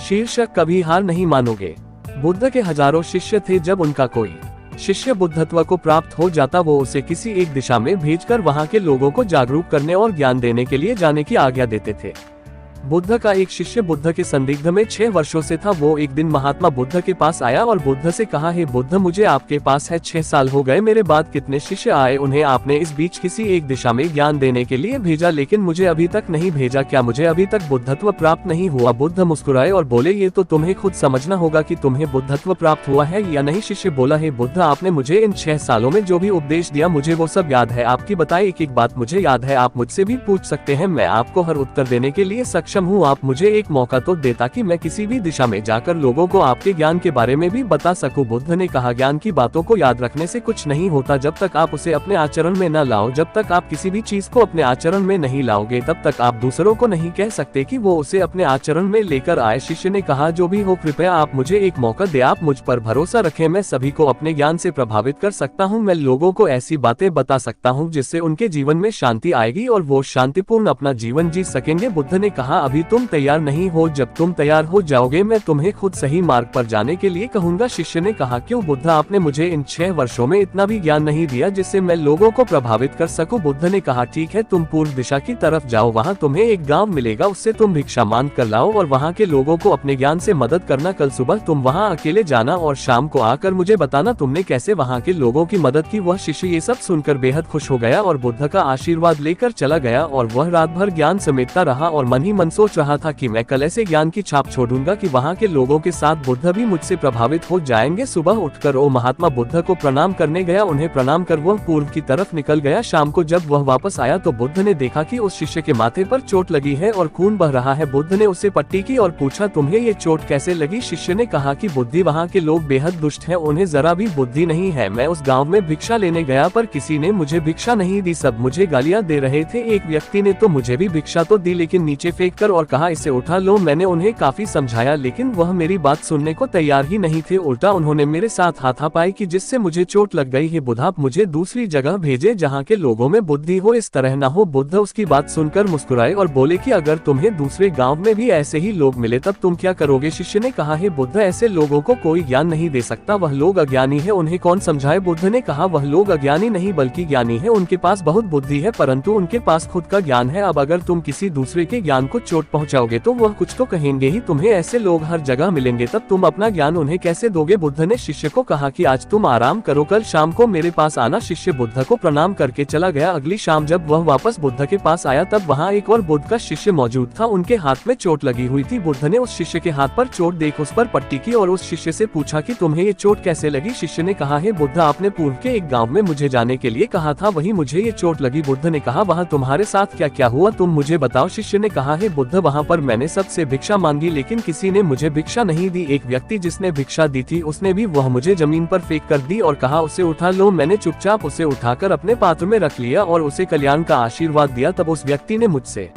शीर्षक कभी हार नहीं मानोगे। बुद्ध के हजारों शिष्य थे। जब उनका कोई शिष्य बुद्धत्व को प्राप्त हो जाता वो उसे किसी एक दिशा में भेजकर वहां के लोगों को जागरूक करने और ज्ञान देने के लिए जाने की आज्ञा देते थे। बुद्ध का एक शिष्य बुद्ध के संदिग्ध में 6 वर्षों से था। वो एक दिन महात्मा बुद्ध के पास आया और बुद्ध से कहा, हे बुद्ध, मुझे आपके पास है 6 साल हो गए, मेरे बाद कितने शिष्य आए, उन्हें आपने इस बीच किसी एक दिशा में ज्ञान देने के लिए भेजा, लेकिन मुझे अभी तक नहीं भेजा। क्या मुझे अभी तक बुद्धत्व प्राप्त नहीं हुआ? बुद्ध मुस्कुराए और बोले, ये तो तुम्हें खुद समझना होगा कि तुम्हें बुद्धत्व प्राप्त हुआ है या नहीं। शिष्य बोला, हे बुद्ध, आपने मुझे इन 6 सालों में जो भी उपदेश दिया मुझे वो सब याद है। आपकी बताई एक एक बात मुझे याद है। आप मुझसे भी पूछ सकते हैं, मैं आपको हर उत्तर देने के लिए सक्षम हूँ। आप मुझे एक मौका तो दे ताकि मैं किसी भी दिशा में जाकर लोगों को आपके ज्ञान के बारे में भी बता सकूं। बुद्ध ने कहा, ज्ञान की बातों को याद रखने से कुछ नहीं होता। जब तक आप उसे अपने आचरण में न लाओ, जब तक आप किसी भी चीज को अपने आचरण में नहीं लाओगे, तब तक आप दूसरों को नहीं कह सकते कि वो उसे अपने आचरण में लेकर आए। शिष्य ने कहा, जो भी हो, कृपया आप मुझे एक मौका दे, आप मुझ पर भरोसा रखें। मैं सभी को अपने ज्ञान से प्रभावित कर सकता हूँ। मैं लोगों को ऐसी बातें बता सकता हूँ जिससे उनके जीवन में शांति आएगी और वो शांतिपूर्ण अपना जीवन जी सकेंगे। बुद्ध ने कहा, अभी तुम तैयार नहीं हो, जब तुम तैयार हो जाओगे मैं तुम्हें खुद सही मार्ग पर जाने के लिए कहूंगा। शिष्य ने कहा, क्यों बुद्ध, आपने मुझे इन 6 वर्षों में इतना भी ज्ञान नहीं दिया जिससे मैं लोगों को प्रभावित कर सकूं। बुद्ध ने कहा, ठीक है, तुम पूर्व दिशा की तरफ जाओ, वहां तुम्हें एक गांव मिलेगा, उससे तुम भिक्षा मांग कर लाओ और वहां के लोगों को अपने ज्ञान से मदद करना। कल सुबह तुम वहां अकेले जाना और शाम को आकर मुझे बताना तुमने कैसे वहां के लोगों की मदद की। वह शिष्य ये सब सुनकर बेहद खुश हो गया और बुद्ध का आशीर्वाद लेकर चला गया और वह रात भर ज्ञान समेटता रहा और मन ही मन सोच रहा था कि मैं कल ऐसे ज्ञान की छाप छोड़ूंगा कि वहां के लोगों के साथ बुद्ध भी मुझसे प्रभावित हो जाएंगे। सुबह उठकर वो महात्मा बुद्ध को प्रणाम करने गया। उन्हें प्रणाम कर वह पूर्व की तरफ निकल गया। शाम को जब वह वापस आया तो बुद्ध ने देखा कि उस शिष्य के माथे पर चोट लगी है और खून बह रहा है। बुद्ध ने उसे पट्टी की और पूछा, तुम्हें ये चोट कैसे लगी? शिष्य ने कहा कि बुद्धि, वहाँ के लोग बेहद दुष्ट हैं, उन्हें जरा भी बुद्धि नहीं है। मैं उस गाँव में भिक्षा लेने गया पर किसी ने मुझे भिक्षा नहीं दी, सब मुझे गालियाँ दे रहे थे। एक व्यक्ति ने तो मुझे भी भिक्षा तो दी लेकिन नीचे फेंक कर और कहा, इसे उठा लो। मैंने उन्हें काफी समझाया लेकिन वह मेरी बात सुनने को तैयार ही नहीं थे। उल्टा उन्होंने मेरे साथ हाथापाई की जिससे मुझे चोट लग गई है। बुद्ध, आप मुझे दूसरी जगह भेजे जहाँ के लोगों में बुद्धि हो, इस तरह न हो। बुद्ध उसकी बात सुनकर मुस्कुराए और बोले कि अगर तुम्हें दूसरे गांव में भी ऐसे ही लोग मिले तब तुम क्या करोगे? शिष्य ने कहा, हे बुद्ध, ऐसे लोगों को कोई ज्ञान नहीं दे सकता, वह लोग अज्ञानी है, उन्हें कौन समझाए? बुद्ध ने कहा, वह लोग अज्ञानी नहीं बल्कि ज्ञानी है, उनके पास बहुत बुद्धि है परंतु उनके पास खुद का ज्ञान है। अब अगर तुम किसी दूसरे के ज्ञान को चोट पहुँचाओगे तो वह कुछ तो कहेंगे ही। तुम्हें ऐसे लोग हर जगह मिलेंगे, तब तुम अपना ज्ञान उन्हें कैसे दोगे? बुद्ध ने शिष्य को कहा कि आज तुम आराम करो, कल शाम को मेरे पास आना। शिष्य बुद्ध को प्रणाम करके चला गया। अगली शाम जब वह वापस बुद्ध के पास आया तब वहाँ एक और बुद्ध का शिष्य मौजूद था। उनके हाथ में चोट लगी हुई थी। बुद्ध ने उस शिष्य के हाथ पर चोट देख उस पर पट्टी की और उस शिष्य से पूछा कि तुम्हें ये चोट कैसे लगी? शिष्य ने कहा, हे बुद्ध, आपने पूर्व के एक गाँव में मुझे जाने के लिए कहा था, वही मुझे ये चोट लगी। बुद्ध ने कहा, वहाँ तुम्हारे साथ क्या क्या हुआ, तुम मुझे बताओ। शिष्य ने कहा, हे बुद्ध, वहाँ पर मैंने सबसे भिक्षा मांगी लेकिन किसी ने मुझे भिक्षा नहीं दी। एक व्यक्ति जिसने भिक्षा दी थी उसने भी वह मुझे जमीन पर फेंक कर दी और कहा, उसे उठा लो। मैंने चुपचाप उसे उठाकर अपने पात्र में रख लिया और उसे कल्याण का आशीर्वाद दिया। तब उस व्यक्ति ने मुझसे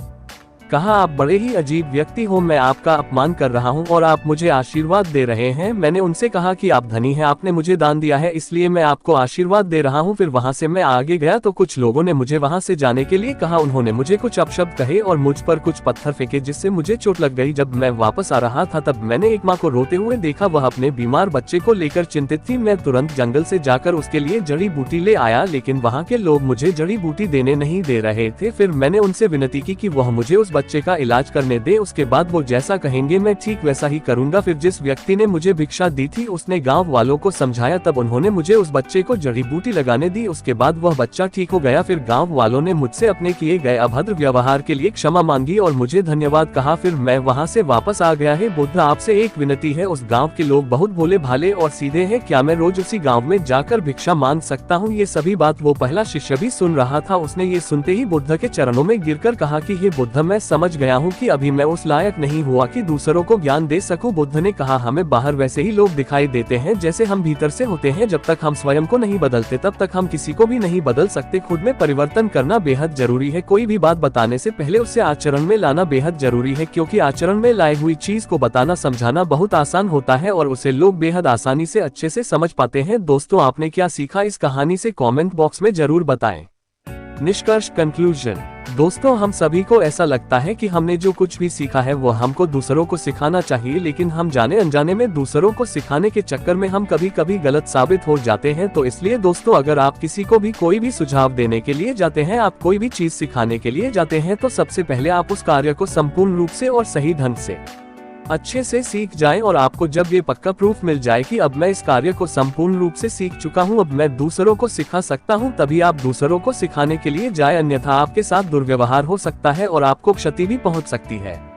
कहा, आप बड़े ही अजीब व्यक्ति हो, मैं आपका अपमान कर रहा हूं और आप मुझे आशीर्वाद दे रहे हैं। मैंने उनसे कहा कि आप धनी हैं, आपने मुझे दान दिया है इसलिए मैं आपको आशीर्वाद दे रहा हूं। फिर वहां से मैं आगे गया तो कुछ लोगों ने मुझे वहां से जाने के लिए कहा। उन्होंने मुझे कुछ अपशब्द कहे और मुझ पर कुछ पत्थर फेंके जिससे मुझे चोट लग गई। जब मैं वापस आ रहा था तब मैंने एक माँ को रोते हुए देखा, वह अपने बीमार बच्चे को लेकर चिंतित थी। मैं तुरंत जंगल से जाकर उसके लिए जड़ी बूटी ले आया लेकिन वहाँ के लोग मुझे जड़ी बूटी देने नहीं दे रहे थे। फिर मैंने उनसे विनती की कि वह मुझे उस बच्चे का इलाज करने दे, उसके बाद वो जैसा कहेंगे मैं ठीक वैसा ही करूंगा। फिर जिस व्यक्ति ने मुझे भिक्षा दी थी उसने गांव वालों को समझाया, तब उन्होंने मुझे उस बच्चे को जड़ी बूटी लगाने दी। उसके बाद वह बच्चा ठीक हो गया। फिर गांव वालों ने मुझसे अपने किए गए अभद्र व्यवहार के लिए क्षमा मांगी और मुझे धन्यवाद कहा। फिर मैं वहां से वापस आ गया है। बुद्ध, आपसे एक विनती है, उस गाँव के लोग बहुत भोले भाले और सीधे हैं, क्या मैं रोज उसी गाँव में जाकर भिक्षा मांग सकता हूँ? ये सभी बात वो पहला शिष्य भी सुन रहा था। उसने ये सुनते ही बुद्ध के चरणों में गिरकर कहा कि हे बुद्ध, मैं समझ गया हूँ कि अभी मैं उस लायक नहीं हुआ कि दूसरों को ज्ञान दे सकूं। बुद्ध ने कहा, हमें बाहर वैसे ही लोग दिखाई देते हैं जैसे हम भीतर से होते हैं। जब तक हम स्वयं को नहीं बदलते तब तक हम किसी को भी नहीं बदल सकते। खुद में परिवर्तन करना बेहद जरूरी है। कोई भी बात बताने से पहले उसे आचरण में लाना बेहद जरूरी है, क्योंकि आचरण में लाई हुई चीज को बताना समझाना बहुत आसान होता है और उसे लोग बेहद आसानी से अच्छे से समझ पाते हैं। दोस्तों, आपने क्या सीखा इस कहानी से कमेंट बॉक्स में जरूर बताएं। निष्कर्ष, कंक्लूजन। दोस्तों, हम सभी को ऐसा लगता है कि हमने जो कुछ भी सीखा है वो हमको दूसरों को सिखाना चाहिए, लेकिन हम जाने अनजाने में दूसरों को सिखाने के चक्कर में हम कभी कभी गलत साबित हो जाते हैं। तो इसलिए दोस्तों, अगर आप किसी को भी कोई भी सुझाव देने के लिए जाते हैं, आप कोई भी चीज सिखाने के लिए जाते हैं, तो सबसे पहले आप उस कार्य को संपूर्ण रूप से और सही ढंग से अच्छे से सीख जाएं, और आपको जब ये पक्का प्रूफ मिल जाए कि अब मैं इस कार्य को संपूर्ण रूप से सीख चुका हूं, अब मैं दूसरों को सिखा सकता हूं, तभी आप दूसरों को सिखाने के लिए जाएं, अन्यथा आपके साथ दुर्व्यवहार हो सकता है और आपको क्षति भी पहुंच सकती है।